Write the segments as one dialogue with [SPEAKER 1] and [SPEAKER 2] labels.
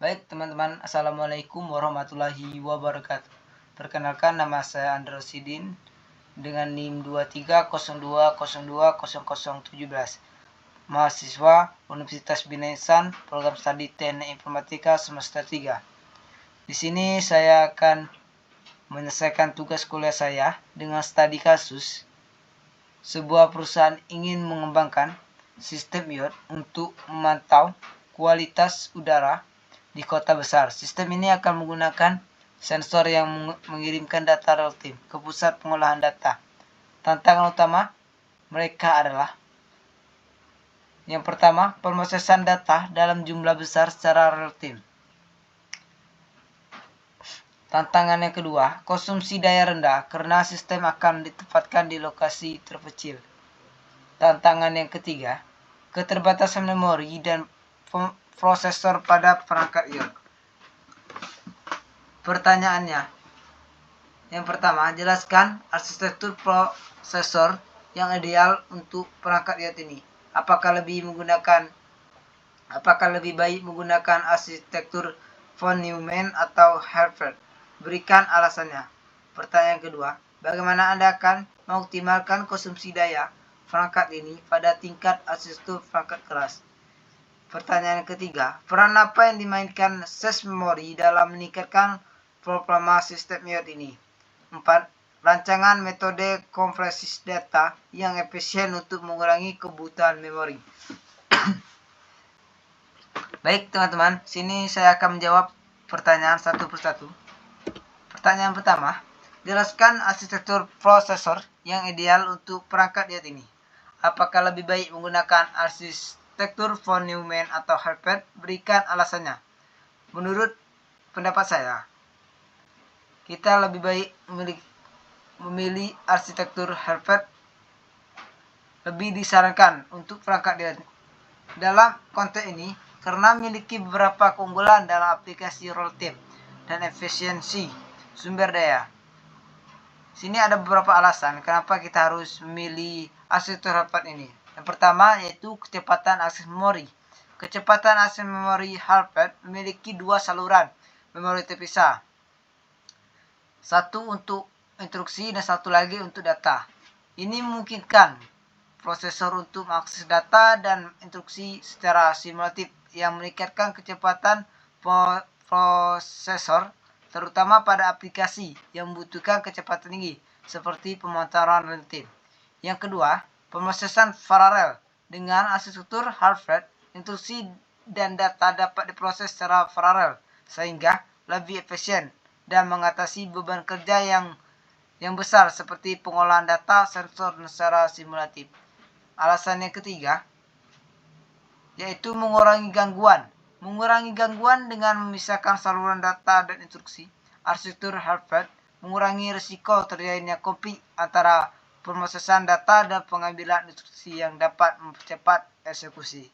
[SPEAKER 1] Baik teman-teman, Assalamualaikum warahmatullahi wabarakatuh. Perkenalkan, nama saya Andro Sidin dengan NIM 2302020017, mahasiswa Universitas Bina Insan, program studi Teknik Informatika semester 3. Di sini saya akan menyelesaikan tugas kuliah saya dengan studi kasus. Sebuah perusahaan ingin mengembangkan sistem IoT untuk memantau kualitas udara di kota besar. Sistem ini akan menggunakan sensor yang mengirimkan data real time ke pusat pengolahan data. Tantangan utama mereka adalah: yang pertama, pemrosesan data dalam jumlah besar secara real time. Tantangan yang kedua, konsumsi daya rendah karena sistem akan ditempatkan di lokasi terpencil. Tantangan yang ketiga, keterbatasan memori dan prosesor pada perangkat IoT. Pertanyaannya, yang pertama, jelaskan arsitektur prosesor yang ideal untuk perangkat IoT ini. Apakah lebih baik menggunakan arsitektur von Neumann atau Hilbert? Berikan alasannya. Pertanyaan kedua, bagaimana Anda akan mengoptimalkan konsumsi daya perangkat ini pada tingkat arsitektur perangkat keras? Pertanyaan ketiga, peran apa yang dimainkan cache memori dalam meningkatkan performa sistem IoT ini? 4. Rancangan metode kompresi data yang efisien untuk mengurangi kebutuhan memori. Baik teman-teman, sini saya akan menjawab pertanyaan satu persatu. Pertanyaan pertama, jelaskan arsitektur prosesor yang ideal untuk perangkat IoT ini. Apakah lebih baik menggunakan arsitektur von Neumann atau Hilbert? Berikan alasannya. Menurut pendapat saya, kita lebih baik memilih arsitektur Hilbert. Lebih disarankan untuk perangkat IoT dalam konteks ini karena memiliki beberapa keunggulan dalam aplikasi real time dan efisiensi sumber daya. Sini ada beberapa alasan kenapa kita harus memilih arsitektur Hilbert ini. Yang pertama yaitu kecepatan akses memori. Kecepatan akses memori Hilbert memiliki dua saluran memori terpisah. Satu untuk instruksi dan satu lagi untuk data. Ini memungkinkan prosesor untuk mengakses data dan instruksi secara simulatif yang meningkatkan kecepatan prosesor, terutama pada aplikasi yang membutuhkan kecepatan tinggi seperti pemantauan real time. Yang kedua, pemrosesan paralel. Dengan arsitektur Hilbert, instruksi dan data dapat diproses secara paralel sehingga lebih efisien dan mengatasi beban kerja yang besar seperti pengolahan data sensor secara simulatif. Alasan yang ketiga yaitu mengurangi gangguan. Mengurangi gangguan dengan memisahkan saluran data dan instruksi. Arsitektur Hilbert mengurangi risiko terjadinya konflik antara pemrosesan data dan pengambilan instruksi yang dapat mempercepat eksekusi.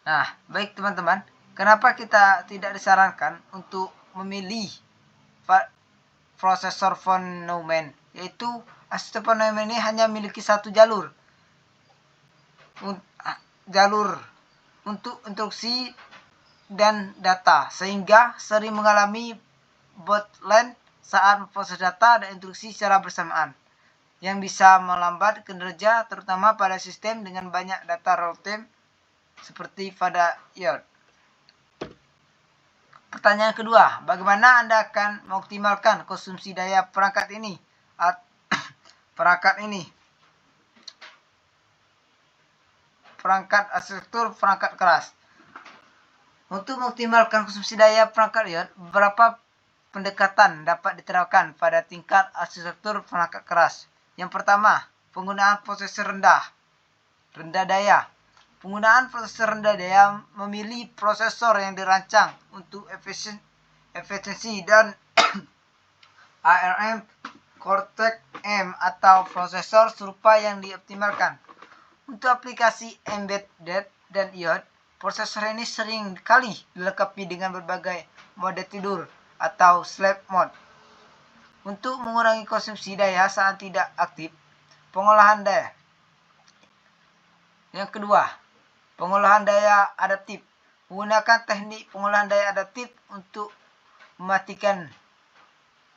[SPEAKER 1] Nah, baik teman-teman, kenapa kita tidak disarankan untuk memilih prosesor von Neumann? Yaitu arsitektur von Neumann ini hanya memiliki satu jalur untuk instruksi dan data, sehingga sering mengalami bottleneck saat memproses data dan instruksi secara bersamaan, yang bisa melambat kinerja terutama pada sistem dengan banyak data real time seperti pada IoT. Pertanyaan kedua, bagaimana Anda akan mengoptimalkan konsumsi daya perangkat ini? Perangkat arsitektur perangkat keras. Untuk mengoptimalkan konsumsi daya perangkat IoT, beberapa pendekatan dapat diterapkan pada tingkat arsitektur perangkat keras. Yang pertama, penggunaan prosesor rendah daya. Penggunaan prosesor rendah daya memilih prosesor yang dirancang untuk efisiensi dan ARM Cortex-M atau prosesor serupa yang dioptimalkan. Untuk aplikasi embedded dan IoT, prosesor ini sering kali dilengkapi dengan berbagai mode tidur atau sleep mode. Untuk mengurangi konsumsi daya saat tidak aktif, pengolahan daya. Yang kedua, pengolahan daya adaptif. menggunakan teknik pengolahan daya adaptif untuk mematikan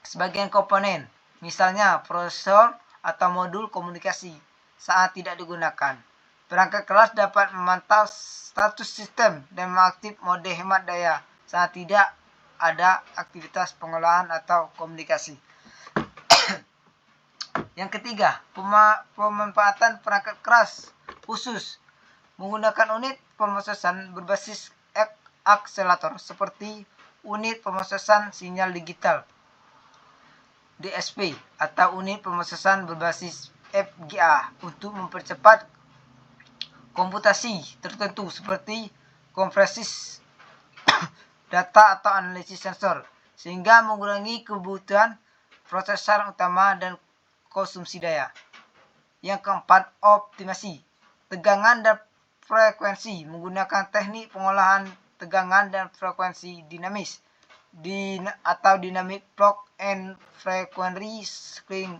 [SPEAKER 1] sebagian komponen, misalnya prosesor atau modul komunikasi, saat tidak digunakan. Perangkat keras dapat memantau status sistem dan mengaktif mode hemat daya saat tidak ada aktivitas pengolahan atau komunikasi. Yang ketiga, pemanfaatan perangkat keras khusus menggunakan unit pemrosesan berbasis akselerator seperti unit pemrosesan sinyal digital DSP atau unit pemrosesan berbasis FGA untuk mempercepat komputasi tertentu seperti kompresi data atau analisis sensor, sehingga mengurangi kebutuhan prosesor utama dan konsumsi daya. Yang keempat, optimasi tegangan dan frekuensi menggunakan teknik pengolahan tegangan dan frekuensi dinamis atau dynamic plug and frequency switching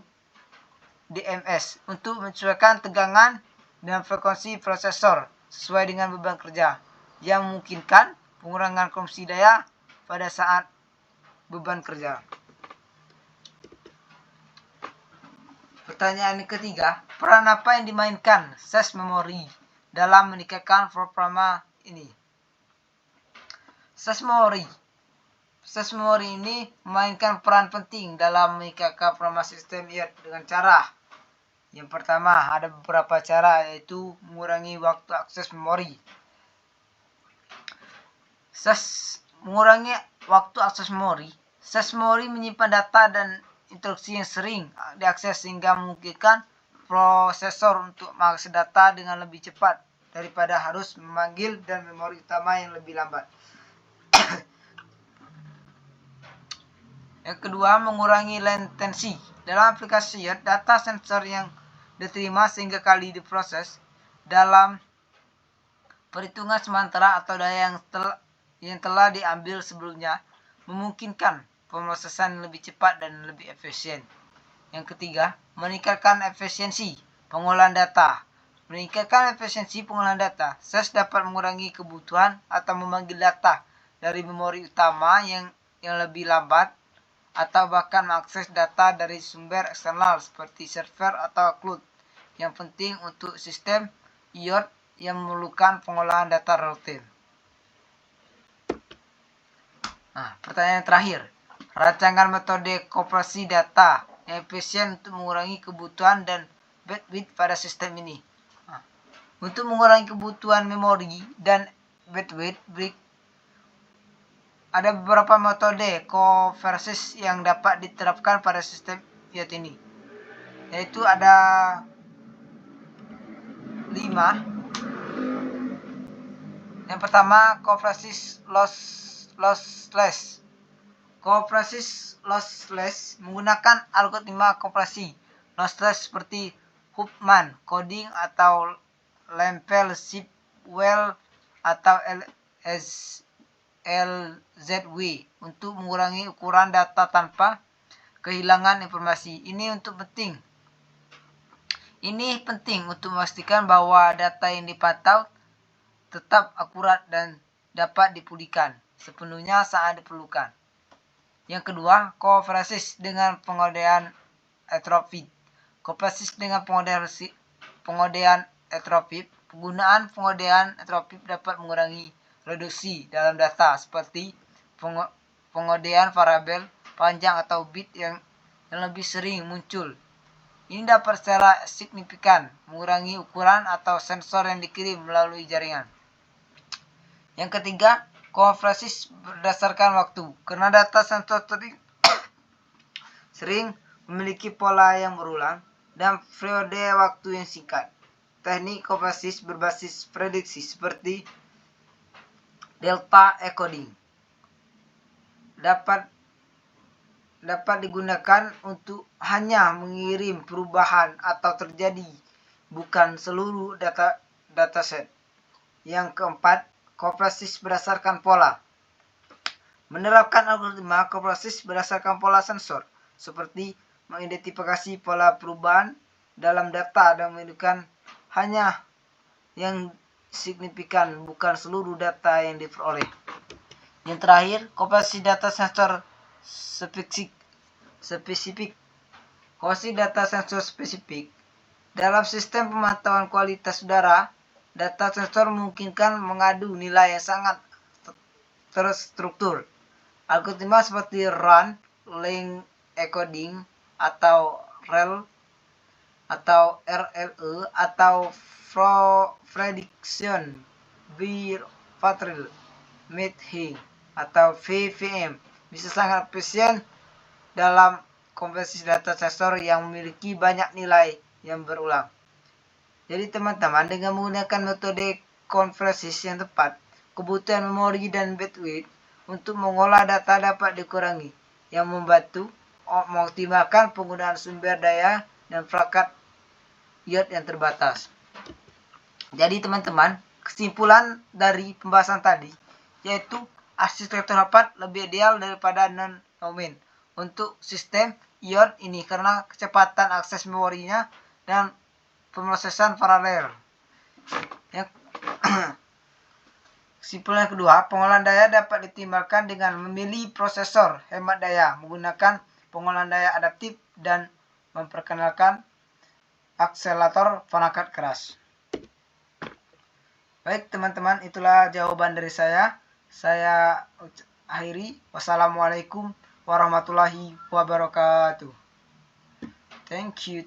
[SPEAKER 1] DMS untuk menyesuaikan tegangan dan frekuensi prosesor sesuai dengan beban kerja, yang memungkinkan pengurangan konsumsi daya pada saat beban kerja. Pertanyaan yang ketiga, peran apa yang dimainkan SAS memori dalam meningkatkan performa ini? SAS memori ini memainkan peran penting dalam meningkatkan performa sistem IOT dengan cara. Yang pertama, ada beberapa cara, yaitu mengurangi waktu akses memori. Mengurangi waktu akses memori. SAS memori menyimpan data dan instruksi yang sering diakses sehingga memungkinkan prosesor untuk mengakses data dengan lebih cepat daripada harus memanggil dan memori utama yang lebih lambat. Yang kedua, mengurangi latensi. Dalam aplikasi IOT, data sensor yang diterima sehingga kali diproses dalam perhitungan sementara atau daya yang telah diambil sebelumnya memungkinkan pemrosesan lebih cepat dan lebih efisien. Yang ketiga, meningkatkan efisiensi pengolahan data. Meningkatkan efisiensi pengolahan data, SAS dapat mengurangi kebutuhan atau memanggil data dari memori utama yang lebih lambat, atau bahkan mengakses data dari sumber eksternal seperti server atau cloud, yang penting untuk sistem IOT yang memerlukan pengolahan data rutin. Nah, pertanyaan terakhir, rancangan metode kompresi data yang efisien untuk mengurangi kebutuhan dan bandwidth pada sistem ini. Nah, untuk mengurangi kebutuhan memori dan bandwidth, ada beberapa metode konversi yang dapat diterapkan pada sistem IOT ini, yaitu ada 5. Yang pertama, konversi lossless. Konversi lossless menggunakan algoritma konversi lossless seperti Huffman coding atau Lempel-Shipwell atau LZW untuk mengurangi ukuran data tanpa kehilangan informasi. Ini penting untuk memastikan bahwa data yang dipantau tetap akurat dan dapat dipulihkan sepenuhnya saat diperlukan. Yang kedua, konversi dengan pengodean entropy. Konversi dengan pengodean entropy. Penggunaan pengodean entropy dapat mengurangi reduksi dalam data seperti pengodean variabel panjang atau bit yang lebih sering muncul. Ini dapat secara signifikan mengurangi ukuran atau sensor yang dikirim melalui jaringan. Yang ketiga, konversi berdasarkan waktu. Karena data sensor sering memiliki pola yang berulang dan periode waktu yang singkat, teknik konversi berbasis prediksi seperti delta encoding dapat digunakan untuk hanya mengirim perubahan atau terjadi bukan seluruh dataset. Yang keempat, konversi berdasarkan pola. Menerapkan algoritma konversi berdasarkan pola sensor seperti mengidentifikasi pola perubahan dalam data dan menunjukkan hanya yang signifikan, bukan seluruh data yang diperoleh. Yang terakhir, kompresi data sensor spesifik. Kompresi data sensor spesifik. Dalam sistem pemantauan kualitas udara, data sensor memungkinkan mengadu nilai yang sangat terstruktur. Algoritma seperti run, link encoding, atau REL atau RLE atau prediction variable mapping atau VVM bisa sangat efisien dalam konversi data sensor yang memiliki banyak nilai yang berulang. Jadi teman-teman, dengan menggunakan metode konversi yang tepat, kebutuhan memori dan bandwidth untuk mengolah data dapat dikurangi, yang membantu mengoptimalkan penggunaan sumber daya dan perangkat IoT yang terbatas. Jadi teman-teman, kesimpulan dari pembahasan tadi yaitu arsitektur rapat lebih ideal daripada non-domain untuk sistem IoT ini karena kecepatan akses memorinya dan pemrosesan paralel. Kesimpulan kedua, pengolahan daya dapat dioptimalkan dengan memilih prosesor hemat daya, menggunakan pengolahan daya adaptif dan memperkenalkan akselerator perangkat keras. Baik teman-teman, itulah jawaban dari saya. Saya akhiri. Wassalamualaikum warahmatullahi wabarakatuh. Thank you.